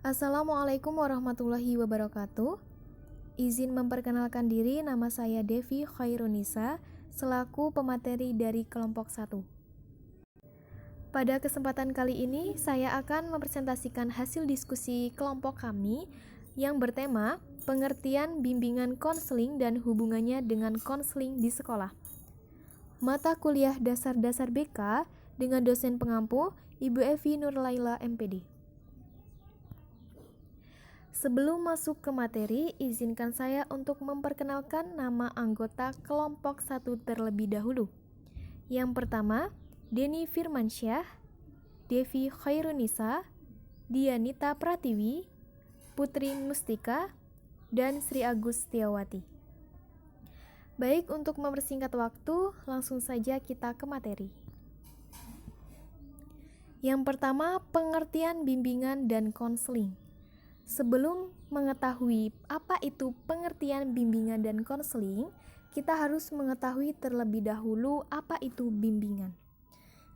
Assalamualaikum warahmatullahi wabarakatuh. Izin memperkenalkan diri, nama saya Devi Khairunisa, selaku pemateri dari kelompok 1. Pada kesempatan kali ini, saya akan mempresentasikan hasil diskusi kelompok kami yang bertema pengertian bimbingan konseling dan hubungannya dengan konseling di sekolah. Mata kuliah dasar-dasar BK dengan dosen pengampu Ibu Evi Nurlaila MPD. Sebelum masuk ke materi, izinkan saya untuk memperkenalkan nama anggota kelompok 1 terlebih dahulu. Yang pertama, Denny Firmansyah, Devi Khairunisa, Dianita Pratiwi, Putri Mustika, dan Sri Agus Setiawati. Baik, untuk mempersingkat waktu, langsung saja kita ke materi. Yang pertama, pengertian bimbingan dan konseling. Sebelum mengetahui apa itu pengertian bimbingan dan konseling, kita harus mengetahui terlebih dahulu apa itu bimbingan.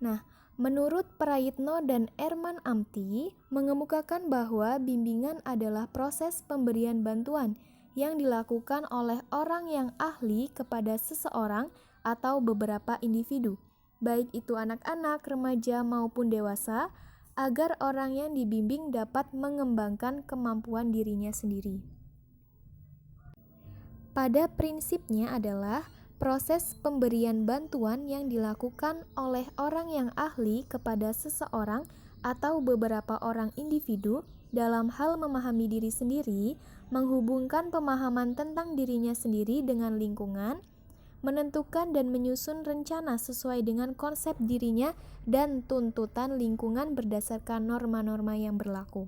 Nah, menurut Prayitno dan Erman Amti mengemukakan bahwa bimbingan adalah proses pemberian bantuan yang dilakukan oleh orang yang ahli kepada seseorang atau beberapa individu, baik itu anak-anak, remaja maupun dewasa, agar orang yang dibimbing dapat mengembangkan kemampuan dirinya sendiri. Pada prinsipnya adalah proses pemberian bantuan yang dilakukan oleh orang yang ahli kepada seseorang atau beberapa orang individu dalam hal memahami diri sendiri, menghubungkan pemahaman tentang dirinya sendiri dengan lingkungan, menentukan dan menyusun rencana sesuai dengan konsep dirinya dan tuntutan lingkungan berdasarkan norma-norma yang berlaku.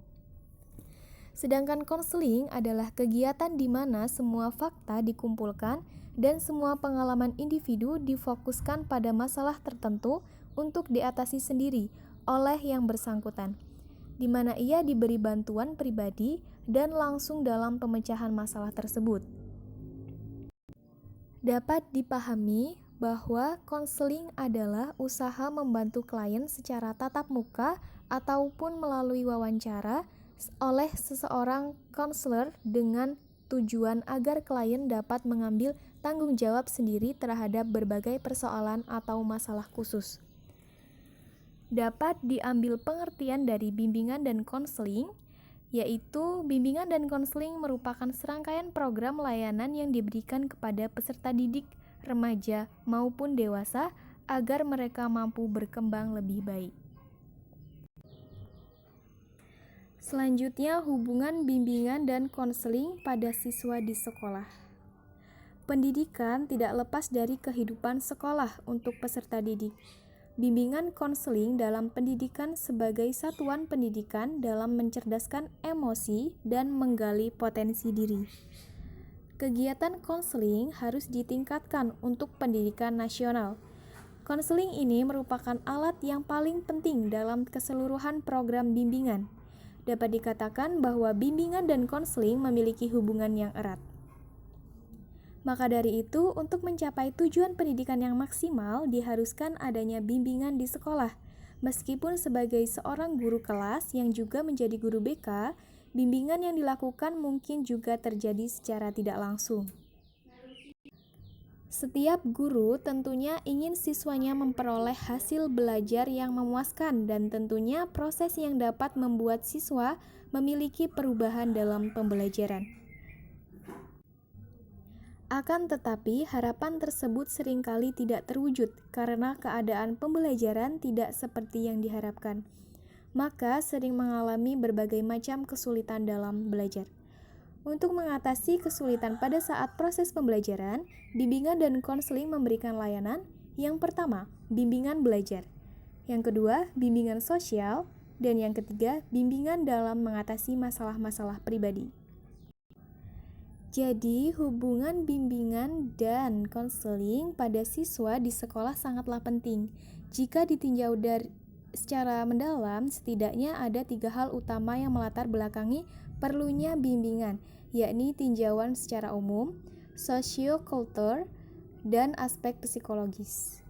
Sedangkan konseling adalah kegiatan di mana semua fakta dikumpulkan dan semua pengalaman individu difokuskan pada masalah tertentu untuk diatasi sendiri oleh yang bersangkutan, di mana ia diberi bantuan pribadi dan langsung dalam pemecahan masalah tersebut. Dapat dipahami bahwa konseling adalah usaha membantu klien secara tatap muka ataupun melalui wawancara oleh seseorang konselor dengan tujuan agar klien dapat mengambil tanggung jawab sendiri terhadap berbagai persoalan atau masalah khusus. Dapat diambil pengertian dari bimbingan dan konseling, yaitu bimbingan dan konseling merupakan serangkaian program layanan yang diberikan kepada peserta didik, remaja maupun dewasa agar mereka mampu berkembang lebih baik. Selanjutnya, hubungan bimbingan dan konseling pada siswa di sekolah. Pendidikan tidak lepas dari kehidupan sekolah untuk peserta didik. Bimbingan konseling dalam pendidikan sebagai satuan pendidikan dalam mencerdaskan emosi dan menggali potensi diri. Kegiatan konseling harus ditingkatkan untuk pendidikan nasional. Konseling ini merupakan alat yang paling penting dalam keseluruhan program bimbingan. Dapat dikatakan bahwa bimbingan dan konseling memiliki hubungan yang erat. Maka dari itu, untuk mencapai tujuan pendidikan yang maksimal, diharuskan adanya bimbingan di sekolah. Meskipun sebagai seorang guru kelas yang juga menjadi guru BK, bimbingan yang dilakukan mungkin juga terjadi secara tidak langsung. Setiap guru tentunya ingin siswanya memperoleh hasil belajar yang memuaskan dan tentunya proses yang dapat membuat siswa memiliki perubahan dalam pembelajaran. Akan tetapi, harapan tersebut seringkali tidak terwujud karena keadaan pembelajaran tidak seperti yang diharapkan. Maka sering mengalami berbagai macam kesulitan dalam belajar. Untuk mengatasi kesulitan pada saat proses pembelajaran, bimbingan dan konseling memberikan layanan. Yang pertama, bimbingan belajar. Yang kedua, bimbingan sosial. Dan yang ketiga, bimbingan dalam mengatasi masalah-masalah pribadi. Jadi, hubungan bimbingan dan konseling pada siswa di sekolah sangatlah penting. Jika ditinjau secara mendalam, setidaknya ada 3 hal utama yang melatar belakangi perlunya bimbingan, yakni tinjauan secara umum, sosiokultur, dan aspek psikologis.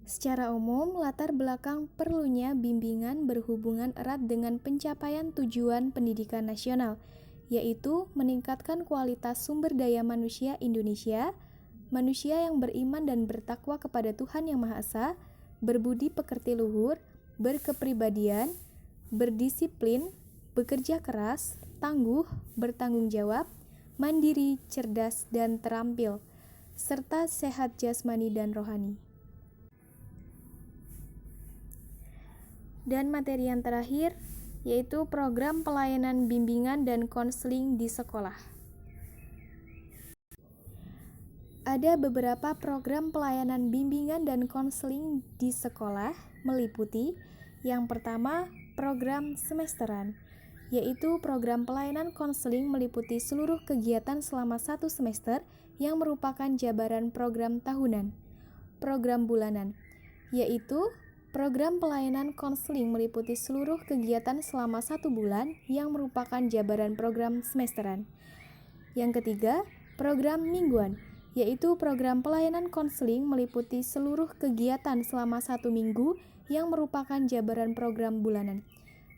Secara umum, latar belakang perlunya bimbingan berhubungan erat dengan pencapaian tujuan pendidikan nasional, yaitu meningkatkan kualitas sumber daya manusia Indonesia, manusia yang beriman dan bertakwa kepada Tuhan Yang Maha Esa, berbudi pekerti luhur, berkepribadian, berdisiplin, bekerja keras, tangguh, bertanggung jawab, mandiri, cerdas, dan terampil, serta sehat jasmani dan rohani. Dan materi yang terakhir yaitu program pelayanan bimbingan dan konseling di sekolah. Ada beberapa program pelayanan bimbingan dan konseling di sekolah meliputi yang pertama, program semesteran, yaitu program pelayanan konseling meliputi seluruh kegiatan selama 1 semester yang merupakan jabaran program tahunan. Program bulanan, yaitu program pelayanan konseling meliputi seluruh kegiatan selama 1 bulan yang merupakan jabaran program semesteran. Yang ketiga, program mingguan, yaitu program pelayanan konseling meliputi seluruh kegiatan selama 1 minggu yang merupakan jabaran program bulanan.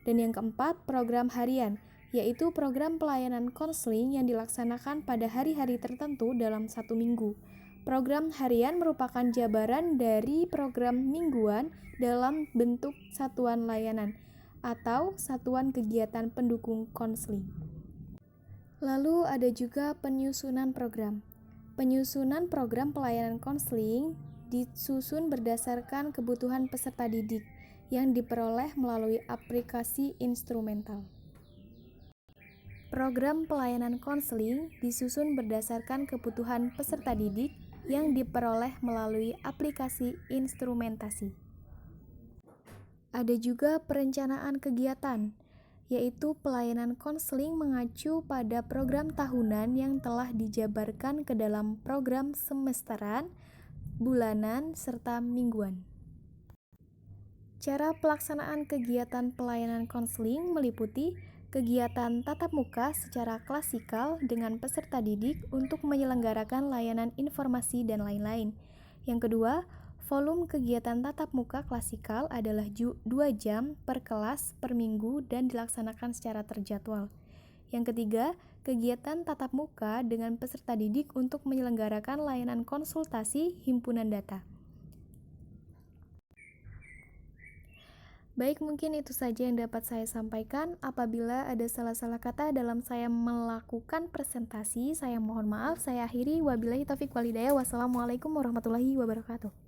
Dan yang keempat, program harian, yaitu program pelayanan konseling yang dilaksanakan pada hari-hari tertentu dalam 1 minggu. Program harian merupakan jabaran dari program mingguan dalam bentuk satuan layanan atau satuan kegiatan pendukung konseling. Lalu ada juga penyusunan program. Penyusunan program pelayanan konseling disusun berdasarkan kebutuhan peserta didik yang diperoleh melalui aplikasi instrumental. Program pelayanan konseling disusun berdasarkan kebutuhan peserta didik yang diperoleh melalui aplikasi instrumentasi. Ada juga perencanaan kegiatan, yaitu pelayanan konseling mengacu pada program tahunan yang telah dijabarkan ke dalam program semesteran, bulanan, serta mingguan. Cara pelaksanaan kegiatan pelayanan konseling meliputi kegiatan tatap muka secara klasikal dengan peserta didik untuk menyelenggarakan layanan informasi dan lain-lain. Yang kedua, volume kegiatan tatap muka klasikal adalah 2 jam per kelas per minggu dan dilaksanakan secara terjadwal. Yang ketiga, kegiatan tatap muka dengan peserta didik untuk menyelenggarakan layanan konsultasi himpunan data. Baik, mungkin itu saja yang dapat saya sampaikan. Apabila ada salah-salah kata dalam saya melakukan presentasi, saya mohon maaf. Saya akhiri. Wabillahi taufiq walhidayah. Wassalamualaikum warahmatullahi wabarakatuh.